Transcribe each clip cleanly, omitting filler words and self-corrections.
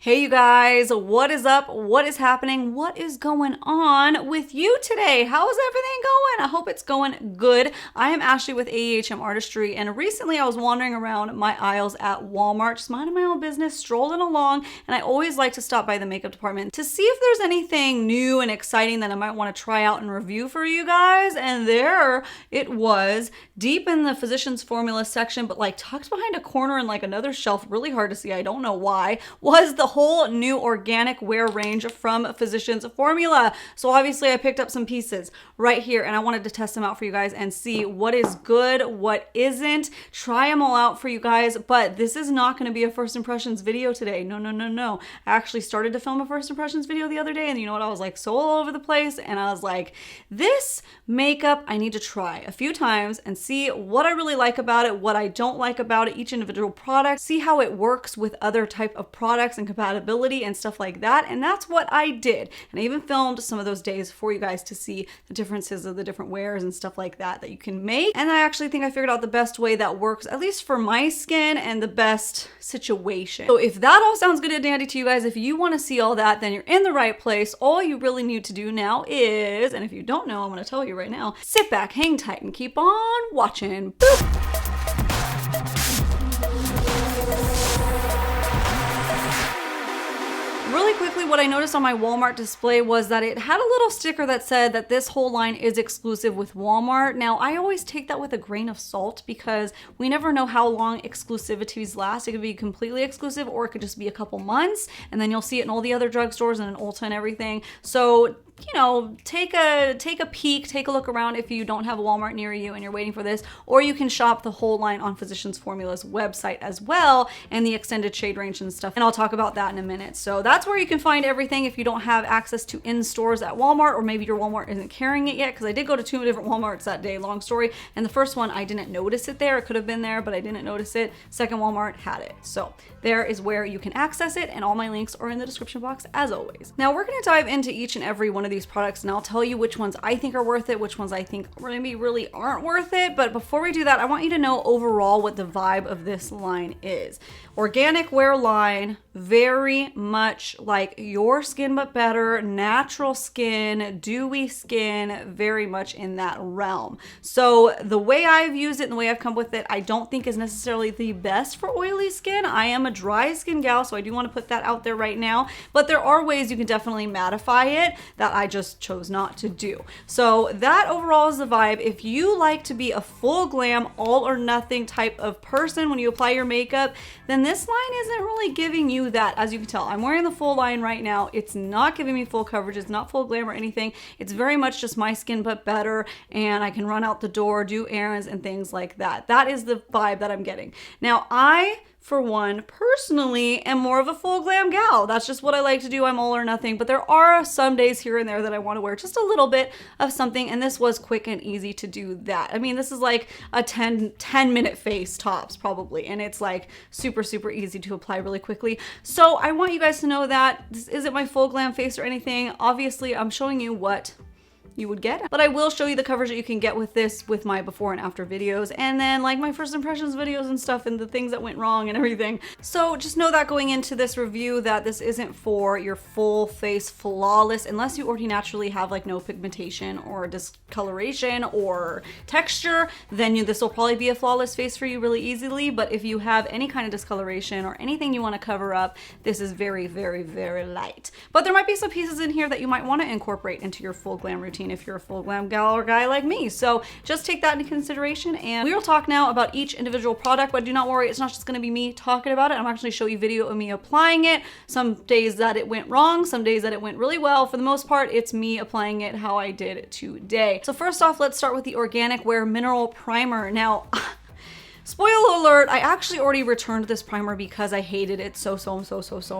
Hey you guys, what is up? What is happening? What is going on with you today? How is everything going? I hope it's going good. I am Ashley with AEHM Artistry, and recently I was wandering around my aisles at Walmart, just minding my own business, strolling along, and I always like to stop by the makeup department to see if there's anything new and exciting that I might want to try out and review for you guys, and there it was, deep in the Physicians Formula section, but like tucked behind a corner in like another shelf, really hard to see, I don't know why, was the whole new organic wear range from Physicians Formula. So obviously I picked up some pieces right here and I wanted to test them out for you guys and see what is good, what isn't, try them all out for you guys. But this is not going to be a first impressions video today. No. I actually started to film a first impressions video the other day, and you know what? I was like so all over the place, and I was like, this makeup I need to try a few times and see what I really like about it, what I don't like about it, each individual product, see how it works with other type of products and compatibility and stuff like that. And that's what I did. And I even filmed some of those days for you guys to see the differences of the different wears and stuff like that that you can make. And I actually think I figured out the best way that works, at least for my skin, and the best situation. So if that all sounds good and dandy to you guys, if you want to see all that, then you're in the right place. All you really need to do now is, and if you don't know, I'm going to tell you right now, sit back, hang tight, and keep on watching. Boop. Really quickly, what I noticed on my Walmart display was that it had a little sticker that said that this whole line is exclusive with Walmart. Now, I always take that with a grain of salt because we never know how long exclusivities last. It could be completely exclusive, or it could just be a couple months, and then you'll see it in all the other drugstores and in Ulta and everything. So, you know, take a peek, take a look around if you don't have a Walmart near you and you're waiting for this, or you can shop the whole line on Physicians Formula's website as well, and the extended shade range and stuff. And I'll talk about that in a minute. So that's where you can find everything if you don't have access to in stores at Walmart, or maybe your Walmart isn't carrying it yet, because I did go to 2 different Walmarts that day, long story. And the first one, I didn't notice it there. It could have been there, but I didn't notice it. Second Walmart had it. So there is where you can access it, and all my links are in the description box as always. Now we're going to dive into each and every one of these products, and I'll tell you which ones I think are worth it, which ones I think maybe really aren't worth it. But before we do that, I want you to know overall what the vibe of this line is. Organic wear line, very much like your skin but better, natural skin, dewy skin, very much in that realm. So the way I've used it and the way I've come with it, I don't think is necessarily the best for oily skin. I am a dry skin gal, so I do want to put that out there right now, but there are ways you can definitely mattify it that I just chose not to do. So that overall is the vibe. If you like to be a full glam, all or nothing type of person when you apply your makeup, then this line isn't really giving you that. As you can tell, I'm wearing the full line right now. It's not giving me full coverage. It's not full glam or anything. It's very much just my skin but better, and I can run out the door, do errands and things like that. That is the vibe that I'm getting. Now, I, for one, personally am more of a full glam gal. That's just what I like to do. I'm all or nothing, but there are some days here and there that I want to wear just a little bit of something, and this was quick and easy to do that. I mean, this is like a 10 minute face tops probably, and it's like super easy to apply really quickly. So I want you guys to know that this isn't my full glam face or anything. Obviously, I'm showing you what you would get, but I will show you the coverage that you can get with this with my before and after videos, and then like my first impressions videos and stuff, and the things that went wrong and everything. So just know that going into this review that this isn't for your full face flawless, unless you already naturally have like no pigmentation or discoloration or texture, then this will probably be a flawless face for you really easily. But if you have any kind of discoloration or anything you want to cover up, this is very light. But there might be some pieces in here that you might want to incorporate into your full glam routine if you're a full glam gal or guy like me. So just take that into consideration, and we will talk now about each individual product. But do not worry, it's not just going to be me talking about it. I'm actually show you video of me applying it. Some days that it went wrong, some days that it went really well. For the most part, it's me applying it how I did today. So first off, let's start with the Organic Wear Mineral Primer. Now, spoiler alert, I actually already returned this primer because I hated it so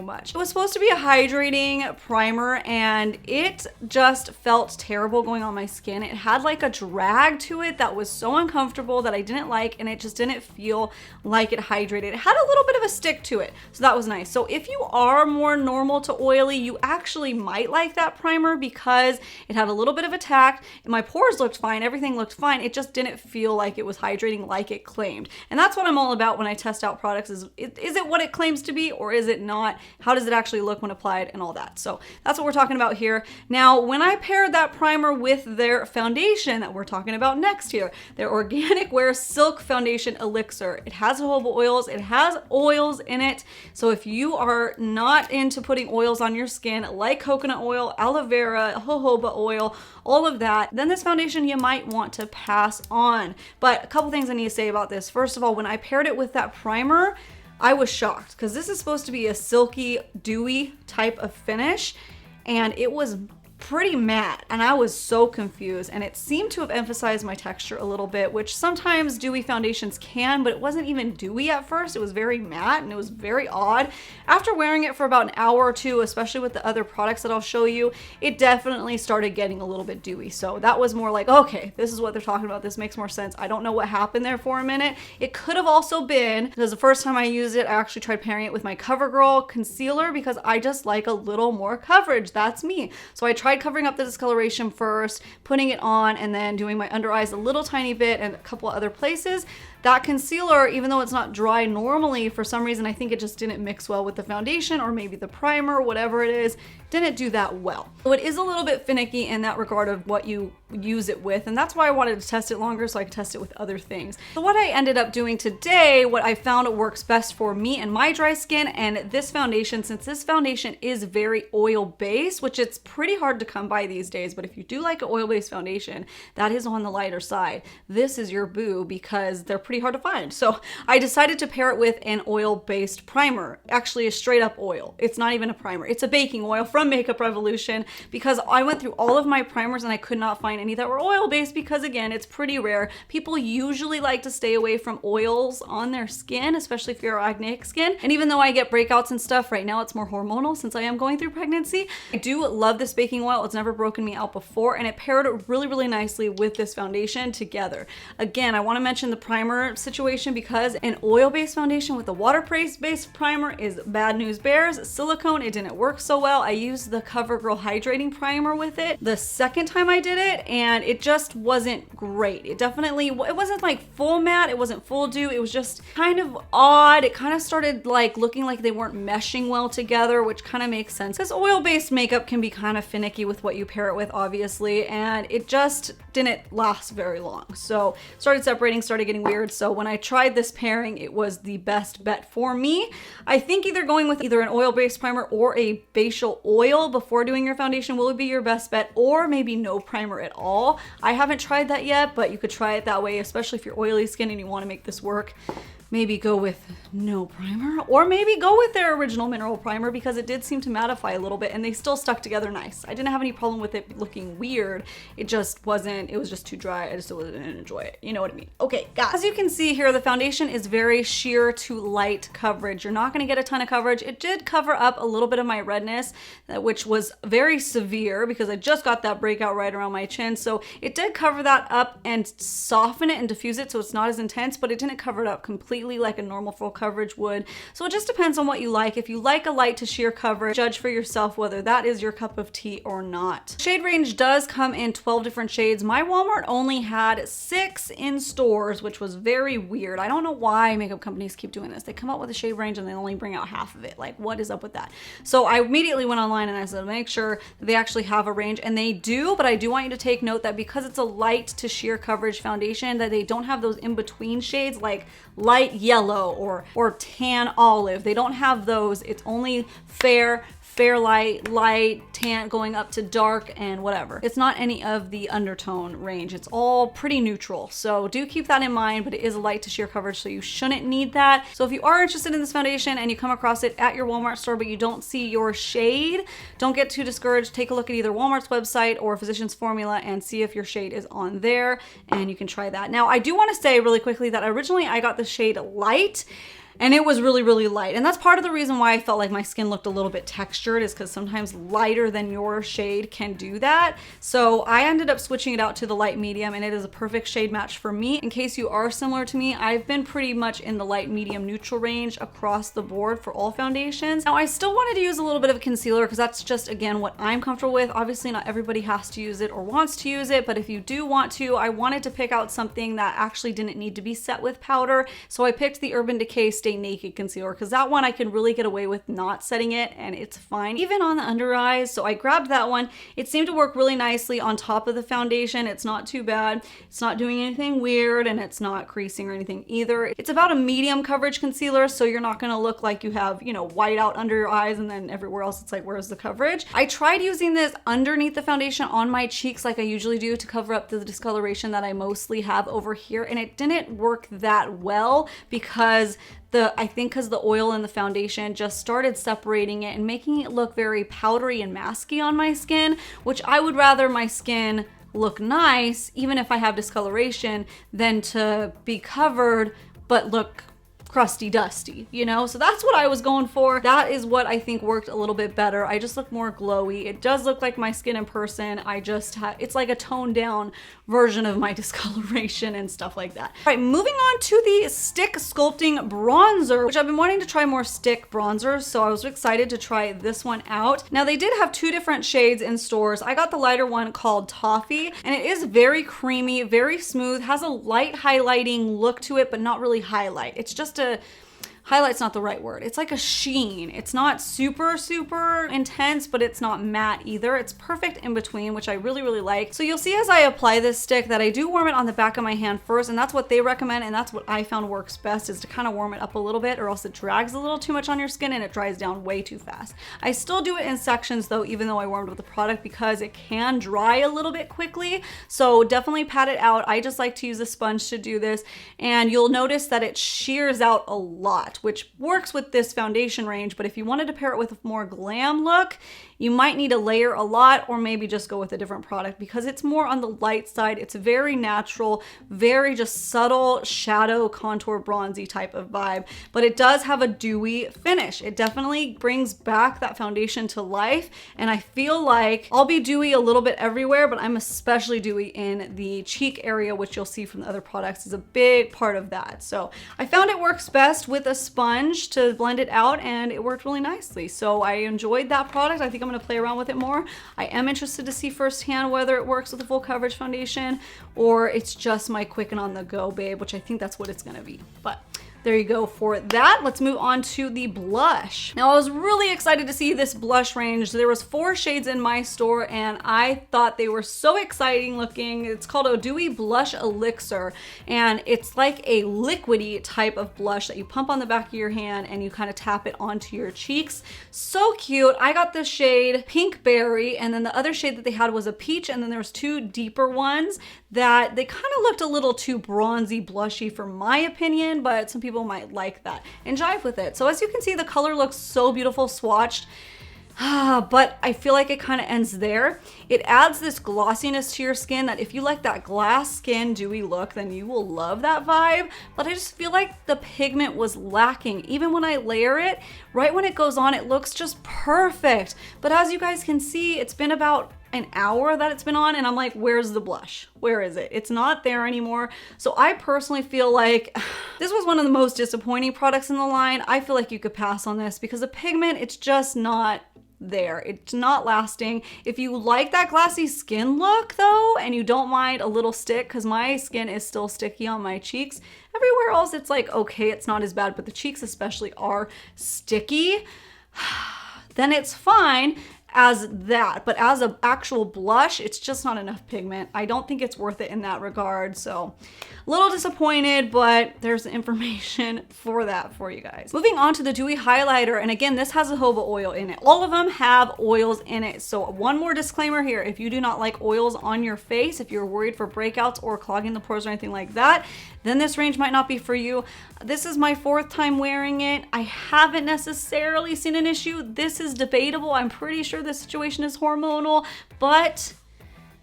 much. It was supposed to be a hydrating primer, and it just felt terrible going on my skin. It had like a drag to it that was so uncomfortable that I didn't like, and it just didn't feel like it hydrated. It had a little bit of a stick to it, so that was nice. So if you are more normal to oily, you actually might like that primer because it had a little bit of a tack. My pores looked fine, everything looked fine. It just didn't feel like it was hydrating like it claimed. And that's what I'm all about when I test out products is it what it claims to be or is it not? How does it actually look when applied and all that? So that's what we're talking about here. Now, when I paired that primer with their foundation that we're talking about next here, their Organic Wear Silk Foundation Elixir. It has jojoba oils. It has oils in it. So if you are not into putting oils on your skin like coconut oil, aloe vera, jojoba oil, all of that, then this foundation you might want to pass on. But a couple things I need to say about this. First of all, when I paired it with that primer, I was shocked because this is supposed to be a silky, dewy type of finish, and it was pretty matte, and I was so confused, and it seemed to have emphasized my texture a little bit, which sometimes dewy foundations can, but it wasn't even dewy at first. It was very matte and it was very odd. After wearing it for about an hour or two, especially with the other products that I'll show you, it definitely started getting a little bit dewy. So that was more like, okay, this is what they're talking about. This makes more sense. I don't know what happened there for a minute. It could have also been because the first time I used it, I actually tried pairing it with my Covergirl concealer because I just like a little more coverage. That's me. So I tried covering up the discoloration first, putting it on, and then doing my under eyes a little tiny bit and a couple other places. That concealer, even though it's not dry normally, for some reason I think it just didn't mix well with the foundation or maybe the primer, whatever it is, didn't do that well. So it is a little bit finicky in that regard of what you use it with, and that's why I wanted to test it longer so I could test it with other things. So what I ended up doing today, what I found works best for me and my dry skin and this foundation, since this foundation is very oil-based, which it's pretty hard to come by these days, but if you do like an oil-based foundation that is on the lighter side, this is your boo because they're pretty hard to find. So I decided to pair it with an oil-based primer, actually a straight up oil. It's not even a primer. It's a baking oil from Makeup Revolution because I went through all of my primers and I could not find any that were oil-based because again, it's pretty rare. People usually like to stay away from oils on their skin, especially if you're acneic skin. And even though I get breakouts and stuff, right now it's more hormonal since I am going through pregnancy. I do love this baking oil. It's never broken me out before and it paired really, really nicely with this foundation together. Again, I want to mention the primer situation because an oil-based foundation with a water-based primer is bad news bears. Silicone, it didn't work so well. I used the Covergirl hydrating primer with it the second time I did it and it just wasn't great. It wasn't like full matte, it wasn't full dew, it was just kind of odd. It kind of started like looking like they weren't meshing well together, which kind of makes sense because oil-based makeup can be kind of finicky with what you pair it with, obviously, and it just didn't last very long. So started separating, started getting weird. So when I tried this pairing, it was the best bet for me. I think either going with either an oil-based primer or a facial oil before doing your foundation will be your best bet, or maybe no primer at all. I haven't tried that yet, but you could try it that way, especially if you're oily skin and you want to make this work. Maybe go with no primer, or maybe go with their original mineral primer because it did seem to mattify a little bit and they still stuck together nice. I didn't have any problem with it looking weird. It just wasn't, it was just too dry. I just didn't enjoy it. You know what I mean? Okay, guys, as you can see here, the foundation is very sheer to light coverage. You're not gonna get a ton of coverage. It did cover up a little bit of my redness, which was very severe because I just got that breakout right around my chin. So it did cover that up and soften it and diffuse it so it's not as intense, but it didn't cover it up completely like a normal full coverage would. So it just depends on what you like. If you like a light to sheer coverage, judge for yourself whether that is your cup of tea or not. Shade range does come in 12 different shades. My Walmart only had 6 in stores, which was very weird. I don't know why makeup companies keep doing this. They come out with a shade range and they only bring out half of it. Like, what is up with that? So I immediately went online and I said, make sure that they actually have a range, and they do, but I do want you to take note that because it's a light to sheer coverage foundation, that they don't have those in-between shades like light yellow or tan olive. They don't have those. It's only fair light, light, tan, going up to dark and whatever. It's not any of the undertone range. It's all pretty neutral. So do keep that in mind, but it is a light to sheer coverage, so you shouldn't need that. So if you are interested in this foundation and you come across it at your Walmart store, but you don't see your shade, don't get too discouraged. Take a look at either Walmart's website or Physicians Formula and see if your shade is on there, and you can try that. Now, I do want to say really quickly that originally I got the shade light. and it was really, really light. And that's part of the reason why I felt like my skin looked a little bit textured, is because sometimes lighter than your shade can do that. So I ended up switching it out to the light medium, and it is a perfect shade match for me. In case you are similar to me, I've been pretty much in the light, medium, neutral range across the board for all foundations. Now I still wanted to use a little bit of a concealer because that's just, again, what I'm comfortable with. Obviously not everybody has to use it or wants to use it, but if you do want to, I wanted to pick out something that actually didn't need to be set with powder. So I picked the Urban Decay Stay Naked Concealer, because that one I can really get away with not setting it and it's fine, even on the under eyes. So I grabbed that one. It seemed to work really nicely on top of the foundation. It's not too bad. It's not doing anything weird, and it's not creasing or anything either. It's about a medium coverage concealer, so you're not gonna look like you have, you know, white out under your eyes and then everywhere else it's like, where's the coverage? I tried using this underneath the foundation on my cheeks like I usually do to cover up the discoloration that I mostly have over here, and it didn't work that well because I think because the oil in the foundation just started separating it and making it look very powdery and masky on my skin, which I would rather my skin look nice, even if I have discoloration, than to be covered but look crusty dusty, you know? So that's what I was going for. That is what I think worked a little bit better. I just look more glowy. It does look like my skin in person. I just it's like a toned down version of my discoloration and stuff like that. All right, moving on to the Stick Sculpting Bronzer, which I've been wanting to try more stick bronzers, so I was excited to try this one out. Now they did have two different shades in stores. I got the lighter one called Toffee, and it is very creamy, very smooth, has a light highlighting look to it, but not really highlight. It's just highlight's not the right word. It's like a sheen. It's not super, super intense, but it's not matte either. It's perfect in between, which I really, really like. So you'll see as I apply this stick that I do warm it on the back of my hand first, and that's what they recommend, and that's what I found works best, is to kind of warm it up a little bit, or else it drags a little too much on your skin and it dries down way too fast. I still do it in sections though, even though I warmed up the product, because it can dry a little bit quickly. So definitely pat it out. I just like to use a sponge to do this, and you'll notice that it shears out a lot, which works with this foundation range. But if you wanted to pair it with a more glam look, you might need to layer a lot, or maybe just go with a different product, because it's more on the light side. It's very natural, very just subtle shadow contour bronzy type of vibe, but it does have a dewy finish. It definitely brings back that foundation to life, and I feel like I'll be dewy a little bit everywhere, but I'm especially dewy in the cheek area, which you'll see from the other products is a big part of that. So I found it works best with a sponge to blend it out, and it worked really nicely. So I enjoyed that product. I think I'm gonna play around with it more. I am interested to see firsthand whether it works with a full coverage foundation, or it's just my quick and on the go babe, which I think that's what it's gonna be. But there you go for that. Let's move on to the blush. Now I was really excited to see this blush range. There was 4 shades in my store, and I thought they were so exciting looking. It's called a Dewy Blush Elixir, and it's like a liquidy type of blush that you pump on the back of your hand and you kind of tap it onto your cheeks. So cute. I got the shade Pink Berry, and then the other shade that they had was a peach, and then there was 2 deeper ones that they kind of looked a little too bronzy blushy for my opinion, but some people might like that and jive with it. So as you can see, the color looks so beautiful swatched, but I feel like it kind of ends there. It adds this glossiness to your skin that if you like that glass skin dewy look, then you will love that vibe. But I just feel like the pigment was lacking. Even when I layer it, right when it goes on, it looks just perfect. But as you guys can see, it's been about an hour that it's been on, and I'm like, where's the blush? Where is it? It's not there anymore. So I personally feel like this was one of the most disappointing products in the line. I feel like you could pass on this because the pigment, it's just not there. It's not lasting. If you like that glassy skin look though, and you don't mind a little stick, because my skin is still sticky on my cheeks, everywhere else it's like, okay, it's not as bad, but the cheeks especially are sticky, then it's fine as that. But as an actual blush, it's just not enough pigment. I don't think it's worth it in that regard. So a little disappointed, but there's the information for that for you guys. Moving on to the Dewy Highlighter. And again, this has a jojoba oil in it. All of them have oils in it. So one more disclaimer here. If you do not like oils on your face, if you're worried for breakouts or clogging the pores or anything like that, then this range might not be for you. This is my 4th time wearing it. I haven't necessarily seen an issue. This is debatable. I'm pretty sure this situation is hormonal, but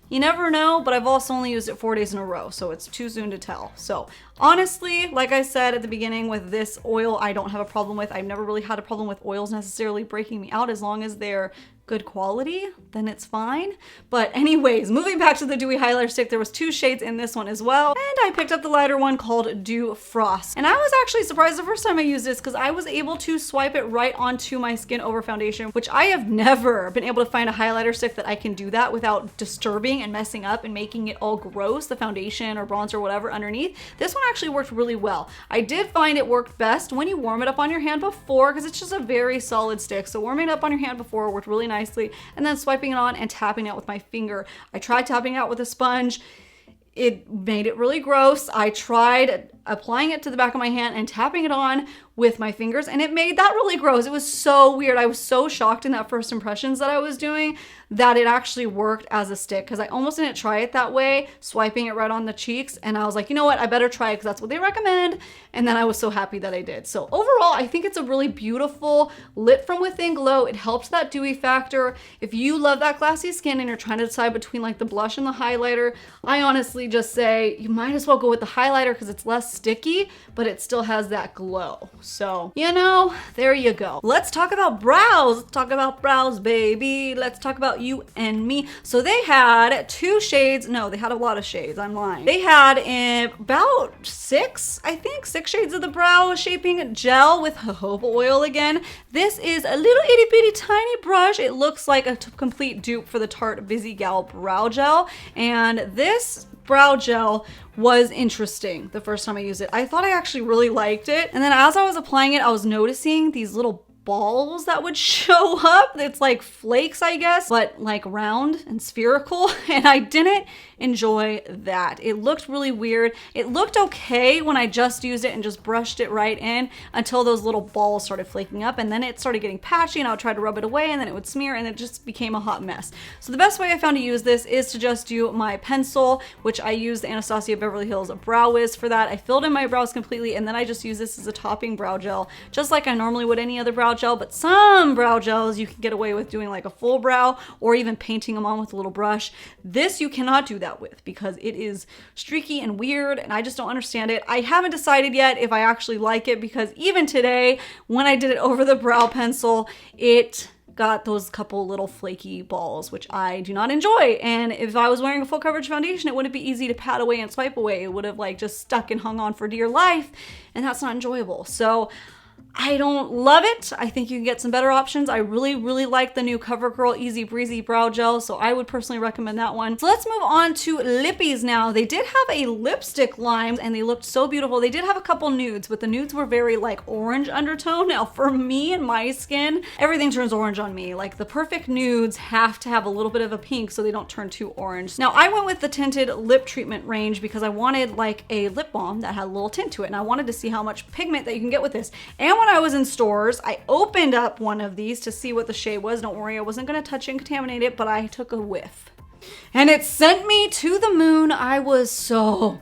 you never know. But I've also only used it 4 days in a row, so it's too soon to tell. So Honestly, like I said at the beginning, with this oil, I don't have a problem with. I've never really had a problem with oils necessarily breaking me out. As long as they're good quality, then it's fine. But anyways, moving back to the Dewy Highlighter Stick, there was 2 shades in this one as well. And I picked up the lighter one called Dew Frost. And I was actually surprised the first time I used this because I was able to swipe it right onto my skin over foundation, which I have never been able to find a highlighter stick that I can do that without disturbing and messing up and making it all gross, the foundation or bronzer or whatever underneath. This one actually worked really well. I did find it worked best when you warm it up on your hand before, because it's just a very solid stick. So warming it up on your hand before worked really nicely, and then swiping it on and tapping it with my finger. I tried tapping it out with a sponge. It made it really gross. I tried applying it to the back of my hand and tapping it on with my fingers, and it made that really gross. It was so weird. I was so shocked in that first impressions that I was doing that it actually worked as a stick, because I almost didn't try it that way, swiping it right on the cheeks, and I was like, you know what, I better try it because that's what they recommend. And then I was so happy that I did. So overall, I think it's a really beautiful lit from within glow. It helps that dewy factor. If you love that glassy skin and you're trying to decide between like the blush and the highlighter, I honestly just say you might as well go with the highlighter because it's less sticky, but it still has that glow. So, you know, there you go. Let's talk about brows. Let's talk about brows, baby. Let's talk about you and me. So they had 2 shades. No, they had a lot of shades. I'm lying. They had about 6, I think, 6 shades of the brow shaping gel with jojoba oil again. This is a little itty bitty tiny brush. It looks like a complete dupe for the Tarte Busy Gal Brow Gel. And this brow gel was interesting the first time I used it. I thought I actually really liked it. And then as I was applying it, I was noticing these little balls that would show up. It's like flakes, I guess, but like round and spherical. And I didn't enjoy that. It looked really weird. It looked okay when I just used it and just brushed it right in until those little balls started flaking up, and then it started getting patchy and I would try to rub it away and then it would smear and it just became a hot mess. So the best way I found to use this is to just do my pencil, which I used the Anastasia Beverly Hills Brow Wiz for that. I filled in my brows completely, and then I just use this as a topping brow gel, just like I normally would any other brow gel. But some brow gels you can get away with doing like a full brow or even painting them on with a little brush. This you cannot do that with because it is streaky and weird and I just don't understand it. I haven't decided yet if I actually like it, because even today when I did it over the brow pencil, it got those couple little flaky balls, which I do not enjoy. And if I was wearing a full coverage foundation, it wouldn't be easy to pat away and swipe away. It would have like just stuck and hung on for dear life, and that's not enjoyable. So I don't love it. I think you can get some better options. I really, really like the new Covergirl Easy Breezy Brow Gel, so I would personally recommend that one. So let's move on to lippies now. They did have a lipstick line and they looked so beautiful. They did have a couple nudes, but the nudes were very like orange undertone. Now for me and my skin, everything turns orange on me. Like the perfect nudes have to have a little bit of a pink so they don't turn too orange. Now I went with the tinted lip treatment range because I wanted like a lip balm that had a little tint to it, and I wanted to see how much pigment that you can get with this. And when I was in stores, I opened up one of these to see what the shade was. Don't worry, I wasn't going to touch and contaminate it, but I took a whiff. And it sent me to the moon. I'm still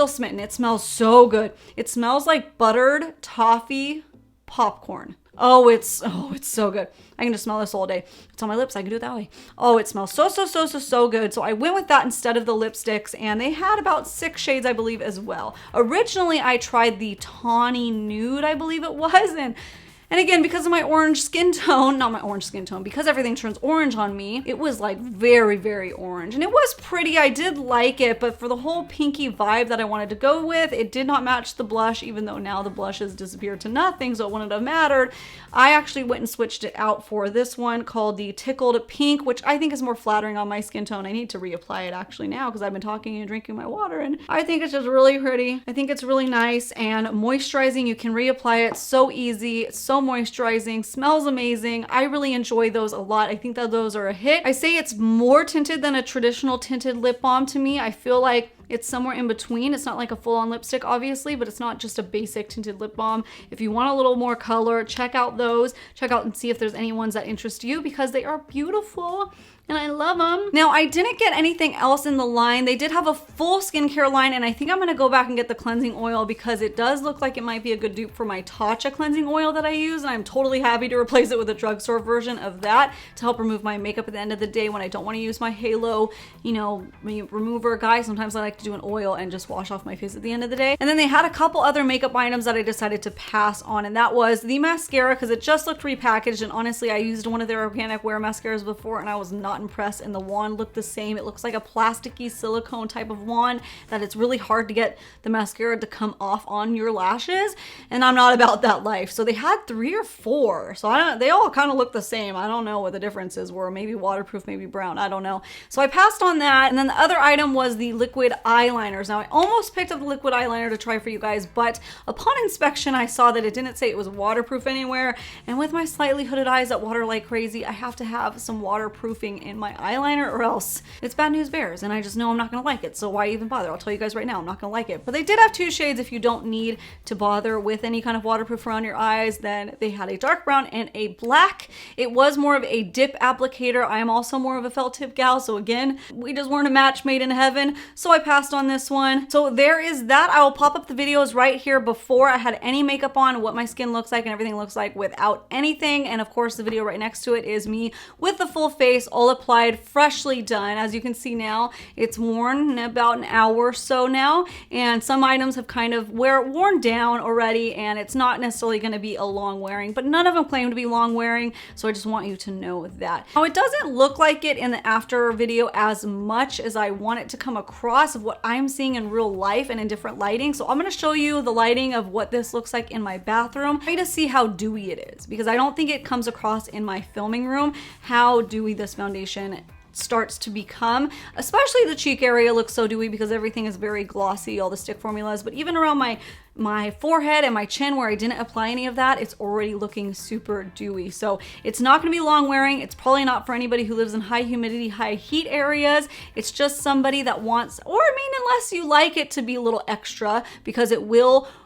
smitten. It smells so good. It smells like buttered toffee popcorn. Oh, it's so good. I can just smell this all day. It's on my lips. I can do it that way. Oh, it smells so good. So I went with that instead of the lipsticks, and they had about 6 shades, I believe, as well. Originally, I tried the tawny nude, I believe it was, and again, because of my orange skin tone, not my orange skin tone, because everything turns orange on me, it was like very, very orange. And it was pretty, I did like it, but for the whole pinky vibe that I wanted to go with, it did not match the blush, even though now the blush has disappeared to nothing, so it wouldn't have mattered. I actually went and switched it out for this one called the Tickled Pink, which I think is more flattering on my skin tone. I need to reapply it actually now because I've been talking and drinking my water, and I think it's just really pretty. I think it's really nice and moisturizing. You can reapply it so easy. It's so moisturizing, smells amazing. I really enjoy those a lot. I think that those are a hit. I say it's more tinted than a traditional tinted lip balm to me. I feel like it's somewhere in between. It's not like a full-on lipstick, obviously, but it's not just a basic tinted lip balm. If you want a little more color, check out those. Check out and see if there's any ones that interest you, because they are beautiful and I love them. Now, I didn't get anything else in the line. They did have a full skincare line, and I think I'm gonna go back and get the cleansing oil because it does look like it might be a good dupe for my Tatcha cleansing oil that I use, and I'm totally happy to replace it with a drugstore version of that to help remove my makeup at the end of the day when I don't want to use my halo, you know, remover. Guys, sometimes I like could do an oil and just wash off my face at the end of the day. And then they had a couple other makeup items that I decided to pass on, and that was the mascara, because it just looked repackaged, and honestly I used one of their organic wear mascaras before and I was not impressed, and the wand looked the same. It looks like a plasticky silicone type of wand that it's really hard to get the mascara to come off on your lashes, and I'm not about that life. So they had 3 or 4, so they all kind of look the same. I don't know what the differences were, maybe waterproof, maybe brown, I don't know. So I passed on that. And then the other item was the liquid eyeliners. Now I almost picked up the liquid eyeliner to try for you guys, but upon inspection I saw that it didn't say it was waterproof anywhere, and with my slightly hooded eyes that water like crazy, I have to have some waterproofing in my eyeliner or else it's bad news bears, and I just know I'm not gonna like it, so why even bother? I'll tell you guys right now, I'm not gonna like it. But they did have 2 shades if you don't need to bother with any kind of waterproof around your eyes. Then they had a dark brown and a black. It was more of a dip applicator. I am also more of a felt tip gal, so again, we just weren't a match made in heaven, so I passed on this one. So there is that. I will pop up the videos right here before I had any makeup on, what my skin looks like and everything looks like without anything, and of course the video right next to it is me with the full face, all applied, freshly done. As you can see now, it's worn about an hour or so now, and some items have kind of worn down already, and it's not necessarily going to be a long wearing, but none of them claim to be long wearing, so I just want you to know that. Now it doesn't look like it in the after video as much as I want it to come across of what I'm seeing in real life and in different lighting, so I'm going to show you the lighting of what this looks like in my bathroom. Try to see how dewy it is, because I don't think it comes across in my filming room how dewy this foundation starts to become. Especially the cheek area looks so dewy because everything is very glossy, all the stick formulas, but even around my forehead and my chin where I didn't apply any of that, it's already looking super dewy. So it's not going to be long wearing. It's probably not for anybody who lives in high humidity, high heat areas. It's just somebody that wants, or I mean, unless you like it to be a little extra, because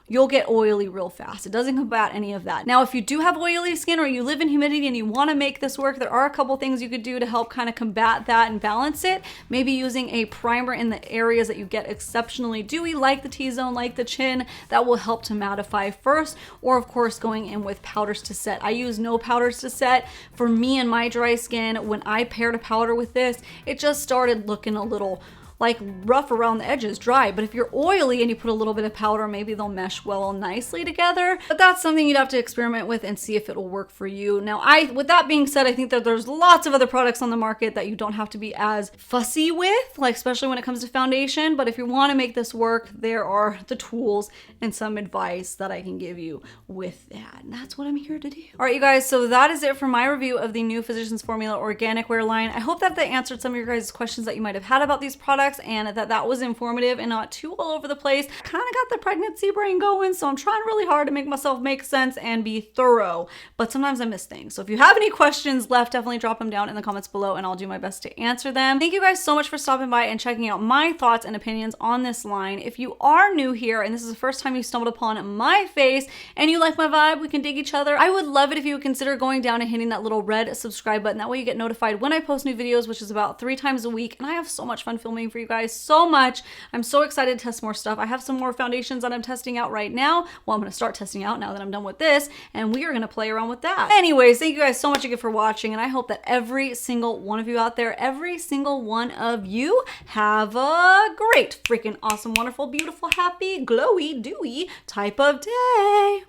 you'll get oily real fast. It doesn't combat any of that. Now, if you do have oily skin or you live in humidity and you want to make this work, there are a couple things you could do to help kind of combat that and balance it. Maybe using a primer in the areas that you get exceptionally dewy, like the T-zone, like the chin, that will help to mattify first, or of course going in with powders to set. I use no powders to set. For me and my dry skin, when I paired a powder with this, it just started looking a little like rough around the edges, dry. But if you're oily and you put a little bit of powder, maybe they'll mesh well nicely together. But that's something you'd have to experiment with and see if it'll work for you. Now, with that being said, I think that there's lots of other products on the market that you don't have to be as fussy with, like especially when it comes to foundation. But if you want to make this work, there are the tools and some advice that I can give you with that. And that's what I'm here to do. All right, you guys, so that is it for my review of the new Physicians Formula Organic Wear line. I hope that they answered some of your guys' questions that you might have had about these products, and that was informative and not too all over the place. Kind of got the pregnancy brain going, so I'm trying really hard to make myself make sense and be thorough, but sometimes I miss things. So if you have any questions left, definitely drop them down in the comments below and I'll do my best to answer them. Thank you guys so much for stopping by and checking out my thoughts and opinions on this line. If you are new here and this is the first time you stumbled upon my face and you like my vibe, we can dig each other, I would love it if you would consider going down and hitting that little red subscribe button. That way you get notified when I post new videos, which is about 3 times a week, and I have so much fun filming for you guys, so much. I'm so excited to test more stuff. I have some more foundations that I'm testing out right now. Well, I'm going to start testing out now that I'm done with this, and we are going to play around with that. Anyways, thank you guys so much again for watching, and I hope that every single one of you out there, every single one of you, have a great, freaking awesome, wonderful, beautiful, happy, glowy, dewy type of day.